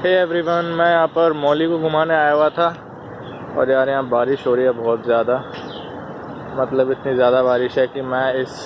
Hey everyone, मैं यहाँ पर मौली को घुमाने आया हुआ था और यार यहाँ बारिश हो रही है बहुत ज़्यादा। मतलब इतनी ज़्यादा बारिश है कि मैं इस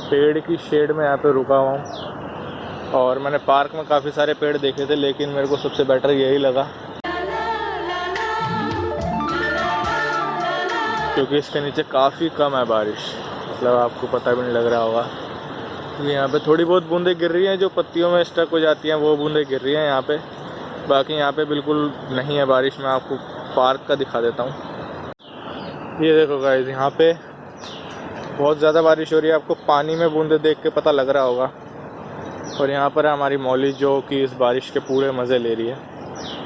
पेड़ की शेड में यहाँ पे रुका हुआ हूँ। और मैंने पार्क में काफ़ी सारे पेड़ देखे थे, लेकिन मेरे को सबसे बेटर यही लगा क्योंकि इसके नीचे काफ़ी कम है बारिश। मतलब आपको पता भी नहीं लग रहा होगा। यहाँ पे थोड़ी बहुत बूंदें गिर रही हैं, जो पत्तियों में स्टक हो जाती हैं वो बूंदें गिर रही हैं यहाँ पे। बाकी यहाँ पे बिल्कुल नहीं है बारिश। मैं आपको पार्क का दिखा देता हूँ। ये देखो गाइस, यहाँ पे बहुत ज़्यादा बारिश हो रही है। आपको पानी में बूंदें देख के पता लग रहा होगा। और यहाँ पर है हमारी मौली, जो कि इस बारिश के पूरे मज़े ले रही है।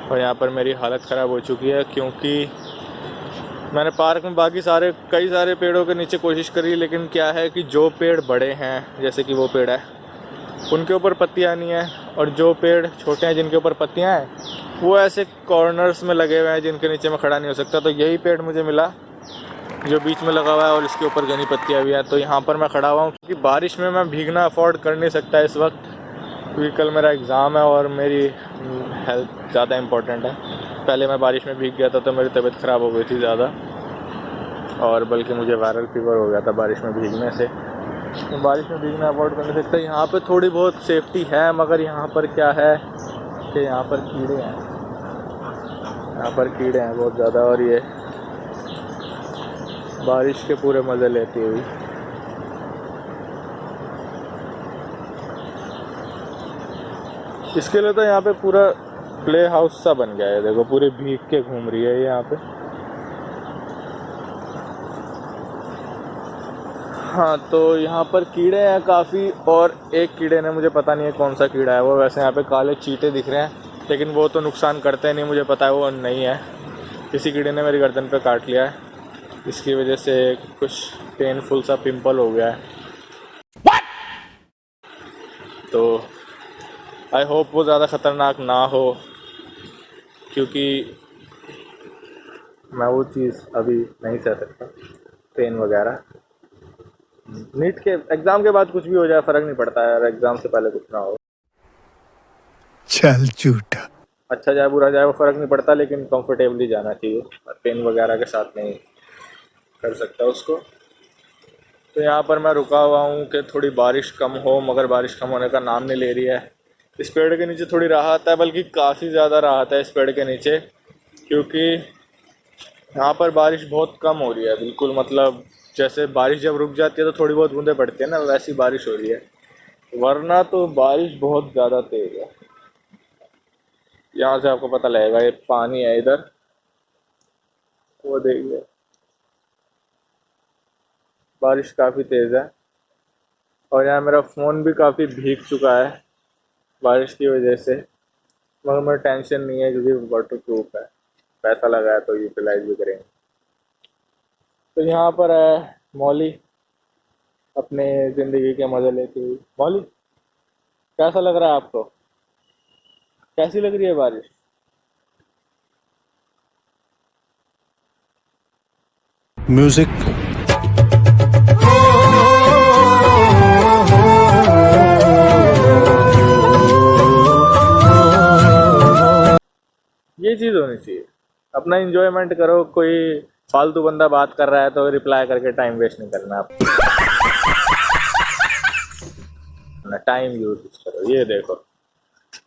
और यहाँ पर मेरी हालत ख़राब हो चुकी है क्योंकि मैंने पार्क में बाकी कई सारे पेड़ों के नीचे कोशिश करी, लेकिन क्या है कि जो पेड़ बड़े हैं, जैसे कि वो पेड़ है, उनके ऊपर पत्तियाँ नहीं हैं। और जो पेड़ छोटे हैं जिनके ऊपर पत्तियाँ हैं, वो ऐसे कॉर्नर्स में लगे हुए हैं जिनके नीचे मैं खड़ा नहीं हो सकता। तो यही पेड़ मुझे मिला जो बीच में लगा हुआ है और इसके ऊपर घनी पत्तियाँ भी हैं। तो यहाँ पर मैं खड़ा हुआ हूँ क्योंकि बारिश में मैं भीगना अफोर्ड कर नहीं सकता इस वक्त, क्योंकि कल मेरा एग्ज़ाम है और मेरी हेल्थ ज़्यादा इम्पोर्टेंट है। पहले मैं बारिश में भीग गया था तो मेरी तबीयत ख़राब हो गई थी ज़्यादा, और बल्कि मुझे वायरल फीवर हो गया था बारिश में भीगने से। तो बारिश में भीगना अवॉइड कर नहीं सकता। यहाँ पे थोड़ी बहुत सेफ्टी है, मगर यहाँ पर क्या है कि यहाँ पर कीड़े हैं। यहाँ पर कीड़े हैं बहुत ज़्यादा, और ये बारिश के पूरे मज़े लेती हुई इसके लिए तो यहाँ पे पूरा प्ले हाउस सा बन गया है। देखो पूरी भीग के घूम रही है ये यहाँ पे। हाँ, तो यहाँ पर कीड़े हैं काफ़ी, और एक कीड़े ने, मुझे पता नहीं है कौन सा कीड़ा है वो, वैसे यहाँ पे काले चींटे दिख रहे हैं, लेकिन वो तो नुकसान करते नहीं, मुझे पता है वो नहीं है। किसी कीड़े ने मेरी गर्दन पे काट लिया है, इसकी वजह से कुछ पेनफुल सा पिंपल हो गया है। तो आई होप वो ज़्यादा ख़तरनाक ना हो, क्योंकि मैं वो चीज़ अभी नहीं सह सकता, पेन वगैरह। नीट के एग्ज़ाम के बाद कुछ भी हो जाए फ़र्क नहीं पड़ता है यार, एग्ज़ाम से पहले कुछ ना हो। चल झूठा। अच्छा जाए बुरा जाए वो फ़र्क नहीं पड़ता, लेकिन कंफर्टेबली जाना चाहिए। पेन वगैरह के साथ नहीं कर सकता उसको। तो यहाँ पर मैं रुका हुआ हूँ कि थोड़ी बारिश कम हो, मगर बारिश कम होने का नाम नहीं ले रही है। इस पेड़ के नीचे थोड़ी राहत है, बल्कि काफ़ी ज़्यादा राहत है इस पेड़ के नीचे, क्योंकि यहाँ पर बारिश बहुत कम हो रही है। बिल्कुल मतलब जैसे बारिश जब रुक जाती है तो थोड़ी बहुत बूंदें पड़ती है ना, वैसी बारिश हो रही है, वरना तो बारिश बहुत ज़्यादा तेज़ है। यहाँ से आपको पता लगेगा, ये पानी है इधर, वो देखिए बारिश काफ़ी तेज़ है। और यहाँ मेरा फ़ोन भी काफ़ी भीग चुका है बारिश की वजह से, मगर मेरा टेंशन नहीं है क्योंकि वाटर प्रूफ है, पैसा लगा है तो यूटिलाइज भी करेंगे। तो यहाँ पर है मौली अपने ज़िंदगी के मज़े लेती हुई। मौली, कैसा लग रहा है आपको? कैसी लग रही है बारिश? म्यूजिक। ये चीज़ होनी चाहिए, अपना इंजॉयमेंट करो। कोई फालतू बंदा बात कर रहा है तो रिप्लाई करके टाइम वेस्ट नहीं करना, आप टाइम यूज करो। ये देखो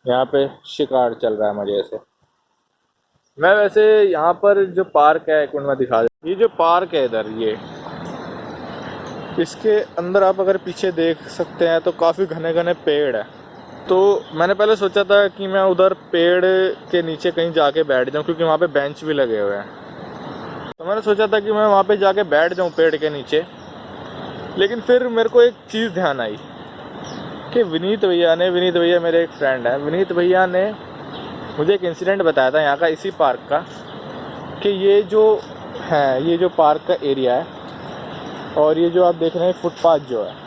यहाँ पे शिकार चल रहा है मजे से। मैं वैसे यहाँ पर जो पार्क है, एक मिनट में दिखा दे। ये जो पार्क है इधर, ये इसके अंदर आप अगर पीछे देख सकते हैं तो काफ़ी घने घने पेड़ है। तो मैंने पहले सोचा था कि मैं उधर पेड़ के नीचे कहीं जाके बैठ जाऊं, क्योंकि वहाँ पे बेंच भी लगे हुए हैं। तो मैंने सोचा था कि मैं वहाँ पे जाके बैठ जाऊं पेड़ के नीचे, लेकिन फिर मेरे को एक चीज़ ध्यान आई कि विनीत भैया मेरे एक फ्रेंड है, विनीत भैया ने मुझे एक इंसिडेंट बताया था यहाँ का, इसी पार्क का, कि ये जो पार्क का एरिया है और ये जो आप देख रहे हैं फुटपाथ जो है,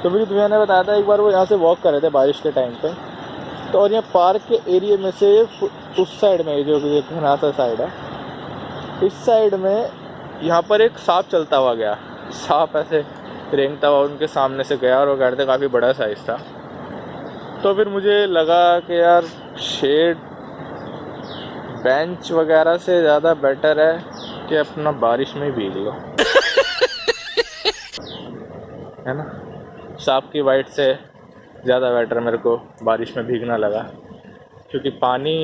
तो विनीत भैया ने बताया था एक बार वो यहाँ से वॉक कर रहे थे बारिश के टाइम पे, तो और यहाँ पार्क के एरिया में से उस साइड में जो घना सा साइड है, इस साइड में यहाँ पर एक सांप चलता हुआ गया। सांप ऐसे रेंगता हुआ उनके सामने से गया और वो कह रहे थे काफ़ी बड़ा साइज़ था। तो फिर मुझे लगा कि यार शेड बेंच वगैरह से ज़्यादा बेटर है कि अपना बारिश में भीग लो, है ना। साफ की वाइट से ज़्यादा बेटर मेरे को बारिश में भीगना लगा, क्योंकि पानी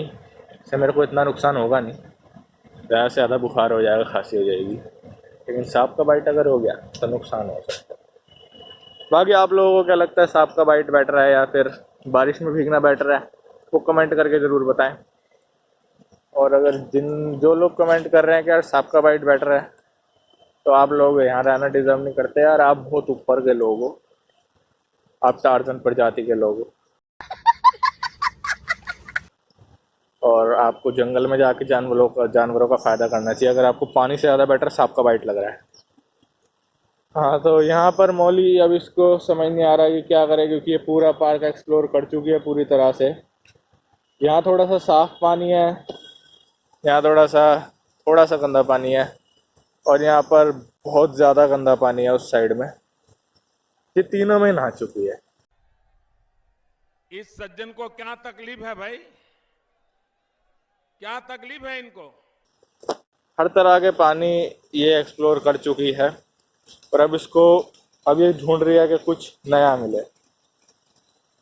से मेरे को इतना नुकसान होगा नहीं, ज़्यादा से ज़्यादा बुखार हो जाएगा, खांसी हो जाएगी, लेकिन सांप का बाइट अगर हो गया तो नुकसान हो सकता है। बाकी आप लोगों को क्या लगता है, सांप का बाइट बेटर है या फिर बारिश में भीगना बेटर है, वो कमेंट करके ज़रूर बताएं। और अगर जो लोग कमेंट कर रहे हैं कि यार सांप का बाइट बेटर है, तो आप लोग यहाँ रहना डिज़र्व नहीं करते यार, आप बहुत ऊपर के लोग हो, आप टार्जन प्रजाति के लोग हो, और आपको जंगल में जाके जानवरों का फ़ायदा करना चाहिए, अगर आपको पानी से ज़्यादा बेटर सांप का बाइट लग रहा है। हाँ, तो यहाँ पर मौली अब इसको समझ नहीं आ रहा कि क्या करे, क्योंकि ये पूरा पार्क एक्सप्लोर कर चुकी है पूरी तरह से। यहाँ थोड़ा सा साफ़ पानी है, यहाँ थोड़ा सा गंदा पानी है, और यहाँ पर बहुत ज़्यादा गंदा पानी है उस साइड में। ये तीनों में नहा चुकी है। इस सज्जन को क्या तकलीफ है भाई, क्या तकलीफ है इनको? हर तरह के पानी ये एक्सप्लोर कर चुकी है, और अब ये ढूंढ रही है कि कुछ नया मिले,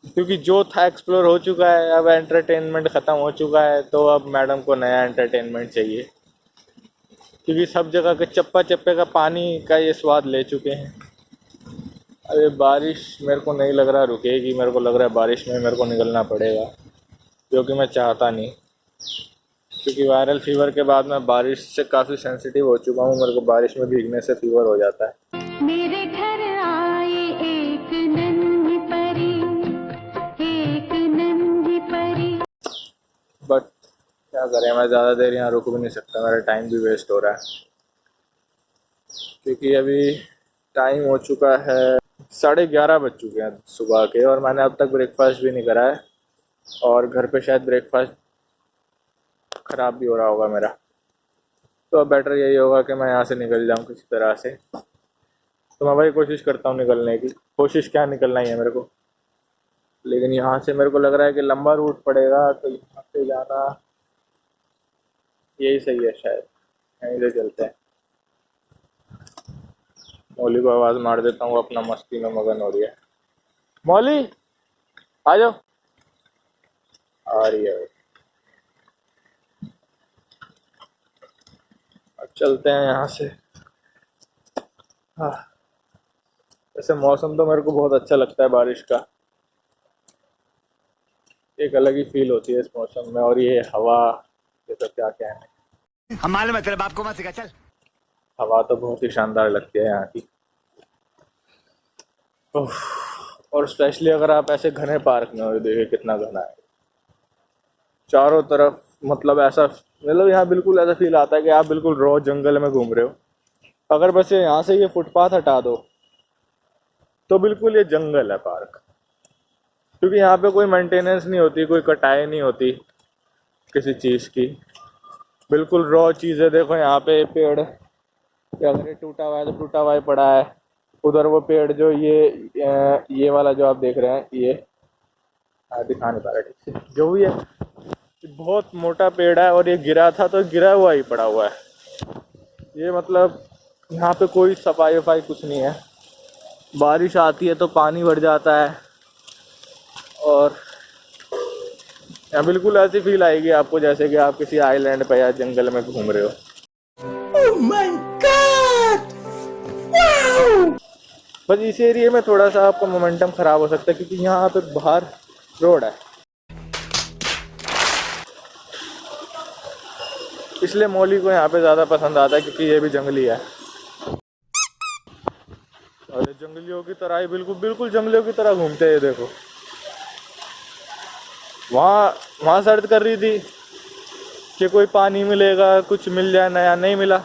क्योंकि जो था एक्सप्लोर हो चुका है, अब एंटरटेनमेंट ख़त्म हो चुका है, तो अब मैडम को नया एंटरटेनमेंट चाहिए, क्योंकि सब जगह के चप्पा चप्पे का पानी का ये स्वाद ले चुके हैं। अरे बारिश मेरे को नहीं लग रहा रुकेगी, मेरे को लग रहा है बारिश में मेरे को निकलना पड़ेगा, जो कि मैं चाहता नहीं, क्योंकि वायरल फीवर के बाद मैं बारिश से काफ़ी सेंसिटिव हो चुका हूँ, मेरे को बारिश में भीगने से फीवर हो जाता है। मेरे घर आई एक नन्ही परी, एक नन्ही परी। बट क्या करें, मैं ज़्यादा देर यहाँ रुक भी नहीं सकता, मेरा टाइम भी वेस्ट हो रहा है, क्योंकि अभी टाइम हो चुका है 11:30 बज चुके हैं सुबह के, और मैंने अब तक ब्रेकफास्ट भी नहीं करा है, और घर पे शायद ब्रेकफास्ट ख़राब भी हो रहा होगा मेरा। तो अब बेटर यही होगा कि मैं यहाँ से निकल जाऊँ किसी तरह से। तो मैं भाई कोशिश करता हूँ निकलने की, कोशिश क्या निकलना ही है मेरे को, लेकिन यहाँ से मेरे को लग रहा है कि लंबा रूट पड़ेगा, तो यहाँ से जाना यही सही है शायद, यहीं से चलते हैं। मौली को आवाज़ मार देता हूँ, अपना मस्ती में मगन हो रही है। मौली आ जाओ, आ रही है। अब चलते हैं यहाँ से। हाँ, वैसे मौसम तो मेरे को बहुत अच्छा लगता है बारिश का, एक अलग ही फील होती है इस मौसम में, और ये हवा, ये तो क्या कहने, हम मालूम है तेरे बाप को मत सिखा, चल। हवा तो बहुत ही शानदार लगती है यहाँ की। और स्पेशली अगर आप ऐसे घने पार्क में हो, देखिए कितना घना है चारों तरफ, मतलब यहाँ बिल्कुल ऐसा फील आता है कि आप बिल्कुल रॉ जंगल में घूम रहे हो। अगर बस यहाँ से ये फुटपाथ हटा दो तो बिल्कुल ये जंगल है पार्क, क्योंकि यहाँ पे कोई मेंटेनेंस नहीं होती, कोई कटाई नहीं होती किसी चीज़ की, बिल्कुल रॉ चीज़ें। देखो यहाँ पे पेड़, अगर ये टूटा हुआ है तो टूटा हुआ ही पड़ा है, उधर वो पेड़ जो ये वाला जो आप देख रहे हैं, ये दिखा नहीं पा रहा ठीक से, जो भी है बहुत मोटा पेड़ है, और ये गिरा था तो गिरा हुआ ही पड़ा हुआ है। ये मतलब यहाँ पे कोई सफाई वफाई कुछ नहीं है, बारिश आती है तो पानी भर जाता है, और यहाँ बिल्कुल ऐसी फील आएगी आपको जैसे कि आप किसी आइलैंड पे या जंगल में घूम रहे हो। Oh my God! Wow! बस इस एरिया में थोड़ा सा आपका मोमेंटम ख़राब हो सकता है, क्योंकि यहाँ पे बाहर रोड है, इसलिए मौली को यहाँ पे ज़्यादा पसंद आता है, क्योंकि ये भी जंगली है, और ये जंगलियों की तरह ही बिल्कुल जंगलियों की तरह घूमते हैं। देखो वहाँ सर्च कर रही थी कि कोई पानी मिलेगा, कुछ मिल जाए नया, नहीं मिला।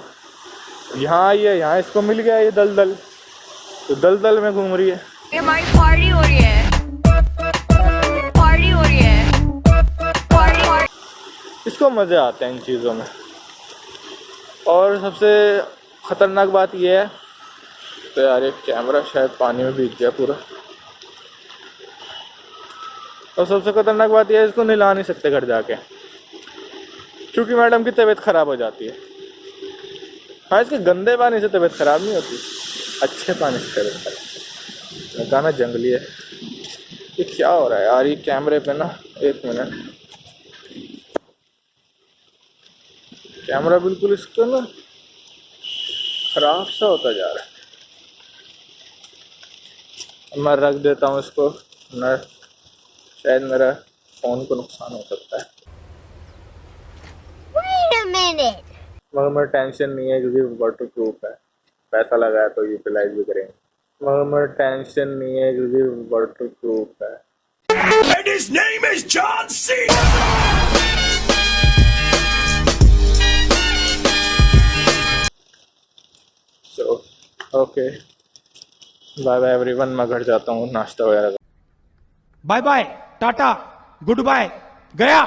यहाँ आई है, यहाँ इसको मिल गया ये दलदल, तो दलदल में घूम रही है। ये हमारी पार्टी हो रही है, पार्टी हो रही है, पार्टी। इसको मज़े आते हैं इन चीज़ों में। और सबसे ख़तरनाक बात यह है, तो यार ये कैमरा शायद पानी में भीग गया पूरा। और सबसे खतरनाक बात यह है, इसको नहला नहीं सकते घर जाके, क्योंकि मैडम की तबीयत खराब हो जाती है। हाँ, इसके गंदे पानी से तबीयत खराब नहीं होती, अच्छे पानी से तबीयत खराब। गाना जंगली है। ये क्या हो रहा है यार, ये कैमरे पे ना, एक मिनट, कैमरा बिल्कुल इसको ना खराब सा होता जा रहा है। मैं रख देता हूँ इसको, मैं शायद मेरा फोन को नुकसान हो सकता है। Wait a minute. मगर मेरा टेंशन नहीं है क्योंकि वाटर प्रूफ है, पैसा लगाया तो यूटिलाइज भी करेंगे। मगर मेरा टेंशन नहीं है क्योंकि वाटर प्रूफ है। And his name is John C. So okay, bye bye everyone, मैं घर जाता हूँ नाश्ता वगैरह। Bye bye, tata, goodbye, गया।